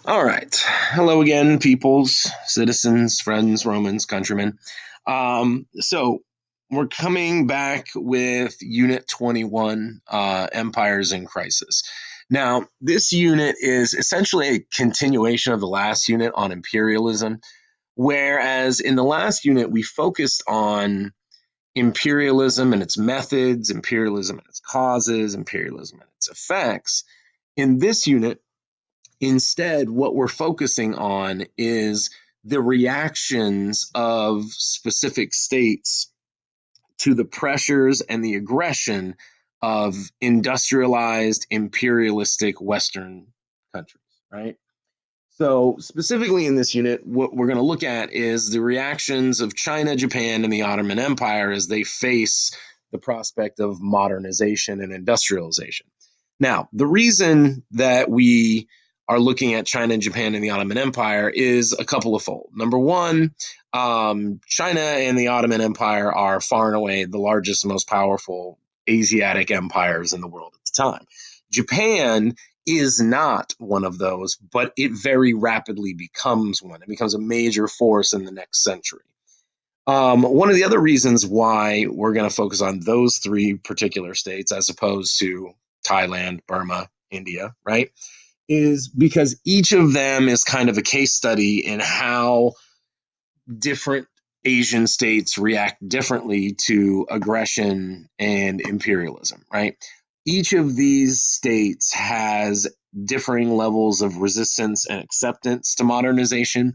All right. Hello again, peoples, citizens, friends, Romans, countrymen. So we're coming back with Unit 21, Empires in Crisis. Now, this unit is essentially a continuation of the last unit on imperialism, whereas in the last unit, we focused on imperialism and its methods, imperialism and its causes, imperialism and its effects. In this unit, instead, what we're focusing on is the reactions of specific states to the pressures and the aggression of industrialized imperialistic Western countries, right? So, specifically in this unit, what we're going to look at is the reactions of China, Japan, and the Ottoman Empire as they face the prospect of modernization and industrialization. Now, the reason that we are looking at China, Japan, and the Ottoman Empire is a couple of fold. Number one, China and the Ottoman Empire are far and away the largest and most powerful Asiatic empires in the world at the time. Japan is not one of those, but it very rapidly becomes one. It becomes a major force in the next century. One of the other reasons why we're going to focus on those three particular states as opposed to Thailand, Burma, India, right, is because each of them is kind of a case study in how different Asian states react differently to aggression and imperialism, right? Each of these states has differing levels of resistance and acceptance to modernization.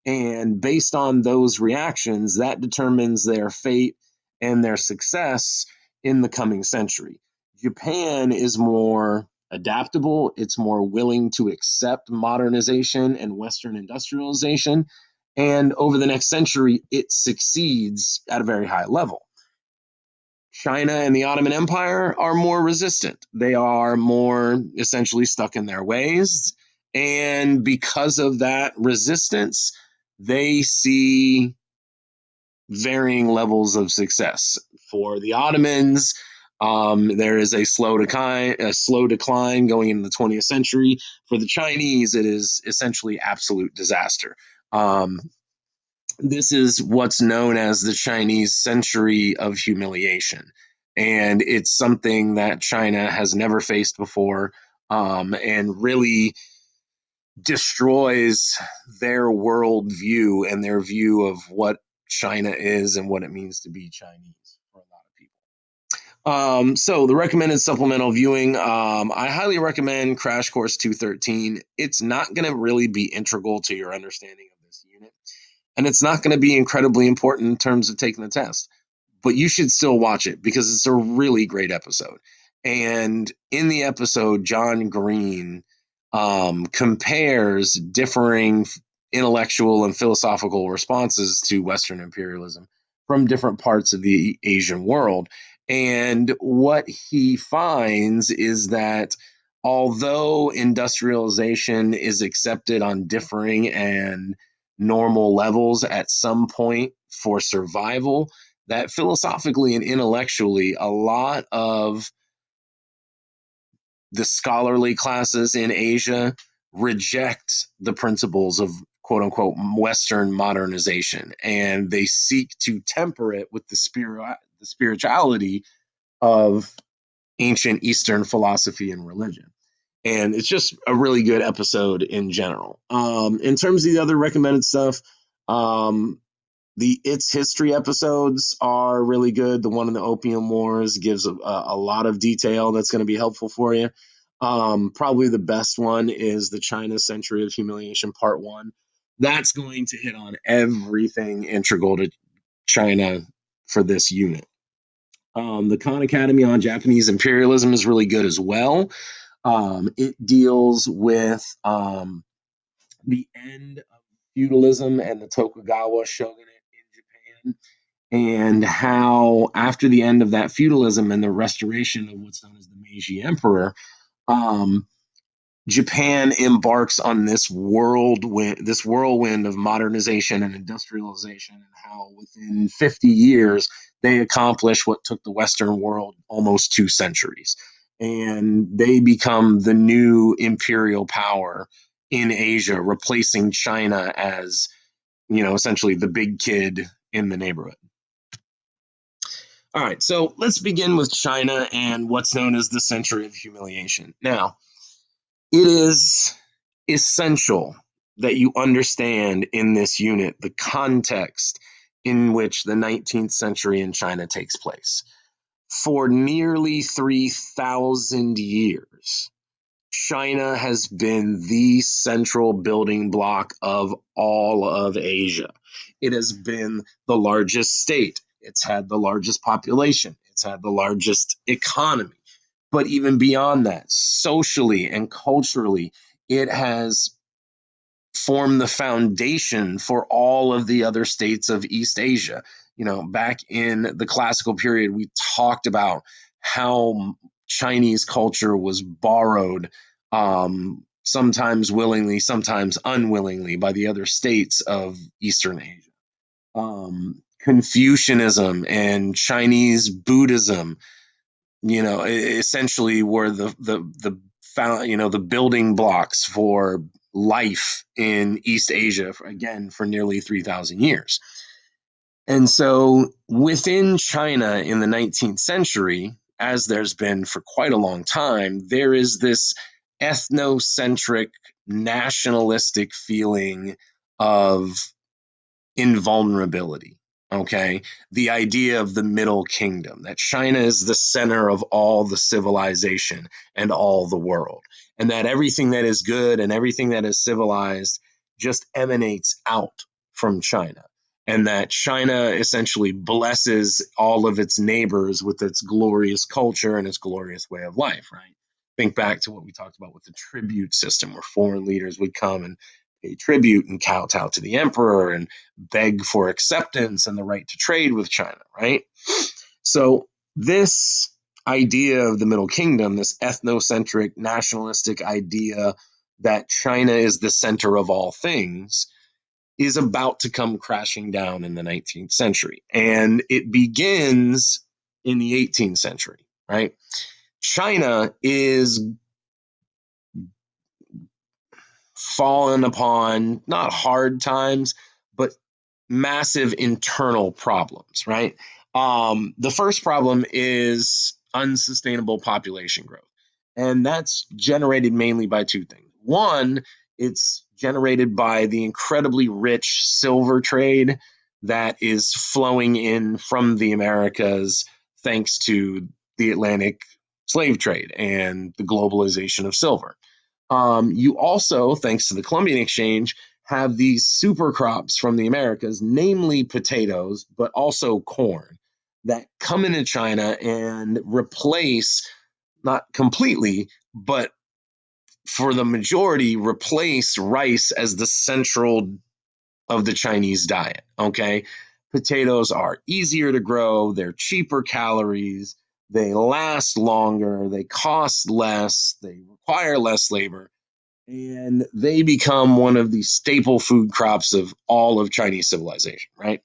And based on those reactions, that determines their fate and their success in the coming century. Japan is more adaptable, it's more willing to accept modernization and Western industrialization, and over the next century, it succeeds at a very high level. China and the Ottoman Empire are more resistant. They are more essentially stuck in their ways. And because of that resistance, they see varying levels of success. For the Ottomans, there is a slow decline going into the 20th century. For the Chinese, it is essentially absolute disaster. Um, this is what's known as the Chinese century of humiliation. And it's something that China has never faced before, and really destroys their worldview and their view of what China is and what it means to be Chinese for a lot of people. So the recommended supplemental viewing, I highly recommend Crash Course 213. It's not going to really be integral to your understanding of this unit, and it's not going to be incredibly important in terms of taking the test, but you should still watch it because it's a really great episode. And in the episode, John Green compares differing intellectual and philosophical responses to Western imperialism from different parts of the Asian world. And what he finds is that although industrialization is accepted on differing and normal levels at some point for survival, that philosophically and intellectually, a lot of the scholarly classes in Asia reject the principles of quote unquote Western modernization, and they seek to temper it with the spirituality of ancient Eastern philosophy and religion. And it's just a really good episode in general. In terms of the other recommended stuff, um, the It's History episodes are really good. The one in the Opium Wars gives a lot of detail that's going to be helpful for you. Probably the best one is the China Century of Humiliation Part 1. That's going to hit on everything integral to China for this unit. The Khan Academy on Japanese imperialism is really good as well. It deals with the end of feudalism and the Tokugawa shogunate in Japan, and how after the end of that feudalism and the restoration of what's known as the Meiji Emperor, um, Japan embarks on this whirlwind of modernization and industrialization, and how within 50 years they accomplish what took the Western world almost 2 centuries, and they become the new imperial power in Asia, replacing China as, essentially the big kid in the neighborhood. All right, so let's begin with China and what's known as the Century of Humiliation. Now, it is essential that you understand in this unit the context in which the 19th century in China takes place. For nearly 3,000 years, China has been the central building block of all of Asia. It has been the largest state. It's had the largest population. It's had the largest economy. But even beyond that, socially and culturally, it has formed the foundation for all of the other states of East Asia. Back in the classical period, we talked about how Chinese culture was borrowed, sometimes willingly, sometimes unwillingly, by the other states of Eastern Asia. Confucianism and Chinese Buddhism, essentially were the found, the building blocks for life in East Asia, again, for nearly 3,000 years. And so within China in the 19th century, as there's been for quite a long time, there is this ethnocentric, nationalistic feeling of invulnerability. Okay. The idea of the Middle Kingdom, that China is the center of all the civilization and all the world, and that everything that is good and everything that is civilized just emanates out from China. And that China essentially blesses all of its neighbors with its glorious culture and its glorious way of life, right? Think back to what we talked about with the tribute system, where foreign leaders would come and pay tribute and kowtow to the emperor and beg for acceptance and the right to trade with China, right? So this idea of the Middle Kingdom, this ethnocentric, nationalistic idea that China is the center of all things, is about to come crashing down in the 19th century. And it begins in the 18th century, right? China is fallen upon not hard times, but massive internal problems, right? The first problem is unsustainable population growth. And that's generated mainly by two things. One, it's generated by the incredibly rich silver trade that is flowing in from the Americas thanks to the Atlantic slave trade and the globalization of silver. You also, thanks to the Columbian Exchange, have these super crops from the Americas, namely potatoes, but also corn, that come into China and replace, not completely, but for the majority, replace rice as the central of the Chinese diet. Okay. Potatoes are easier to grow, they're cheaper calories, they last longer, they cost less, they require less labor, and they become one of the staple food crops of all of Chinese civilization, right?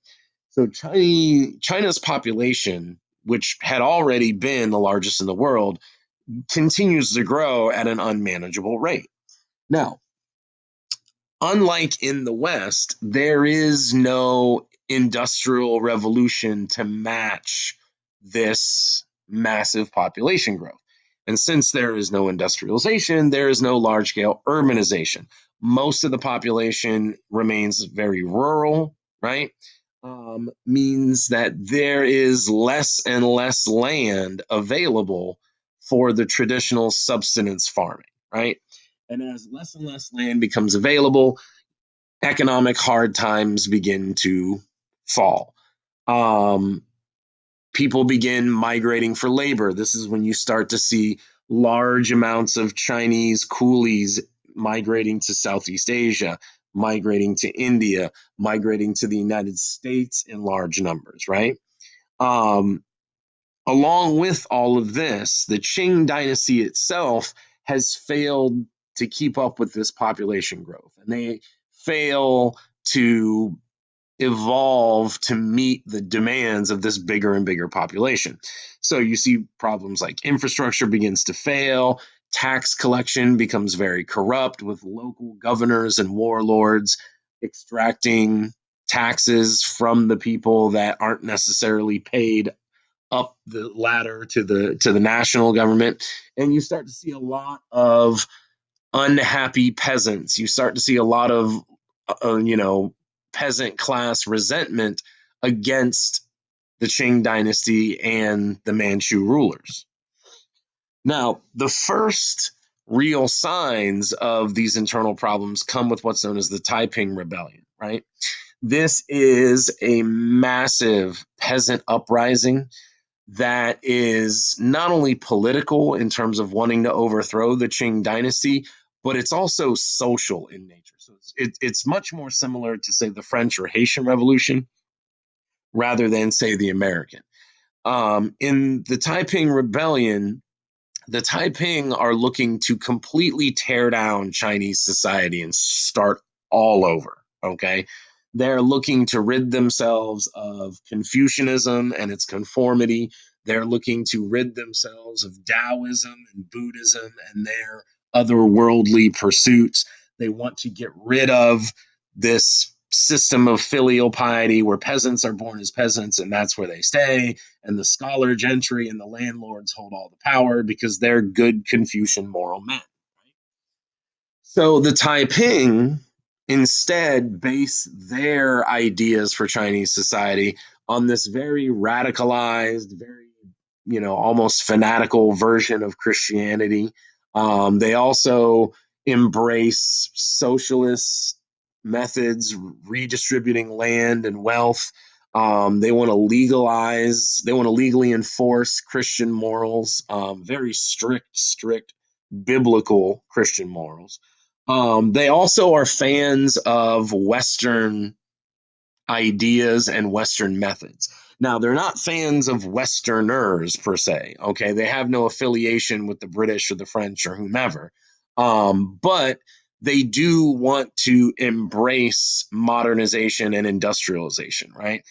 So China's population, which had already been the largest in the world, continues to grow at an unmanageable rate. Now, unlike in the West, there is no industrial revolution to match this massive population growth. And since there is no industrialization, there is no large scale urbanization. Most of the population remains very rural, right? Means that there is less and less land available for the traditional subsistence farming, right? And as less and less land becomes available, economic hard times begin to fall. Um, People begin migrating for labor. This is when you start to see large amounts of Chinese coolies migrating to Southeast Asia, migrating to India, migrating to the United States in large numbers, right? Um, Along with all of this, the Qing dynasty itself has failed to keep up with this population growth, and they fail to evolve to meet the demands of this bigger and bigger population. So you see problems like infrastructure begins to fail, Tax collection becomes very corrupt, with local governors and warlords extracting taxes from the people that aren't necessarily paid up the ladder to the national government. And you start to see a lot of unhappy peasants. You start to see a lot of peasant class resentment against the Qing dynasty and the Manchu rulers. Now, the first real signs of these internal problems come with what's known as the Taiping Rebellion, right? This is a massive peasant uprising that is not only political in terms of wanting to overthrow the Qing dynasty, but it's also social in nature. So it's much more similar to, say, the French or Haitian Revolution rather than, say, the American. In the Taiping Rebellion, the Taiping are looking to completely tear down Chinese society and start all over. Okay. They're looking to rid themselves of Confucianism and its conformity. They're looking to rid themselves of Taoism and Buddhism and their otherworldly pursuits. They want to get rid of this system of filial piety where peasants are born as peasants and that's where they stay, and the scholar gentry and the landlords hold all the power because they're good Confucian moral men. So the Taiping instead base their ideas for Chinese society on this very radicalized, very, almost fanatical version of Christianity. They also embrace socialist methods, redistributing land and wealth. They want to legally enforce Christian morals, very strict biblical Christian morals. They also are fans of Western ideas and Western methods. Now, they're not fans of Westerners per se. Okay, they have no affiliation with the British or the French or whomever, but they do want to embrace modernization and industrialization, right?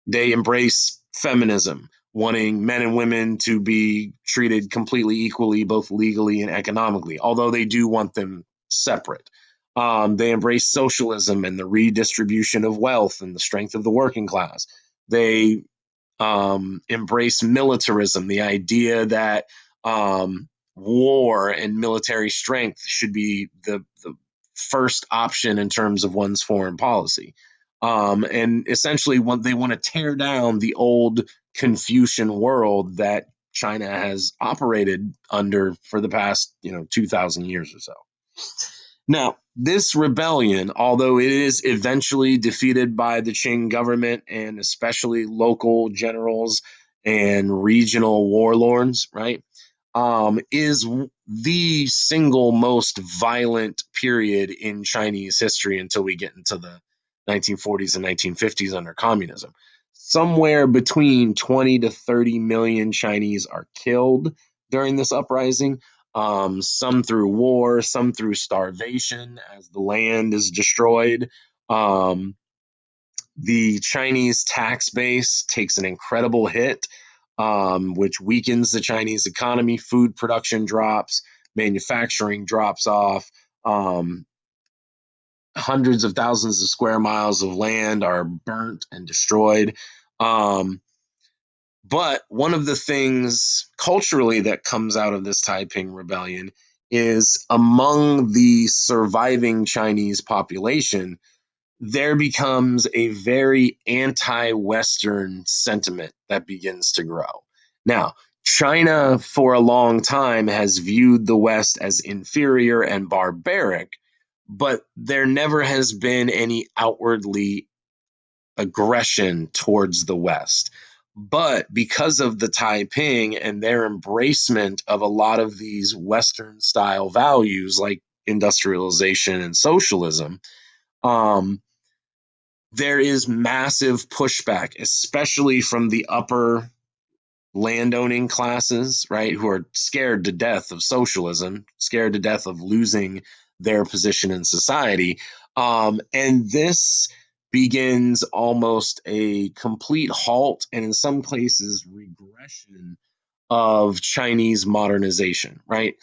They embrace feminism, wanting men and women to be treated completely equally, both legally and economically, although they do want them separate. They embrace socialism and the redistribution of wealth and the strength of the working class. They embrace militarism, the idea that war and military strength should be the first option in terms of one's foreign policy. And essentially, they want to tear down the old Confucian world that China has operated under for the past 2,000 years or so. Now, this rebellion, although it is eventually defeated by the Qing government and especially local generals and regional warlords, right, is the single most violent period in Chinese history until we get into the 1940s and 1950s under communism. Somewhere between 20 to 30 million Chinese are killed during this uprising, some through war, some through starvation as the land is destroyed. Um, the Chinese tax base takes an incredible hit, which weakens the Chinese economy. Food production drops, manufacturing drops off. Hundreds of thousands of square miles of land are burnt and destroyed. Um, but one of the things culturally that comes out of this Taiping Rebellion is among the surviving Chinese population, there becomes a very anti-Western sentiment that begins to grow. Now, China for a long time has viewed the West as inferior and barbaric, but there never has been any outwardly aggression towards the West. But because of the Taiping and their embracement of a lot of these Western style values like industrialization and socialism, um, there is massive pushback, especially from the upper landowning classes, right, who are scared to death of socialism, scared to death of losing their position in society. And this begins almost a complete halt and, in some cases, regression of Chinese modernization, right?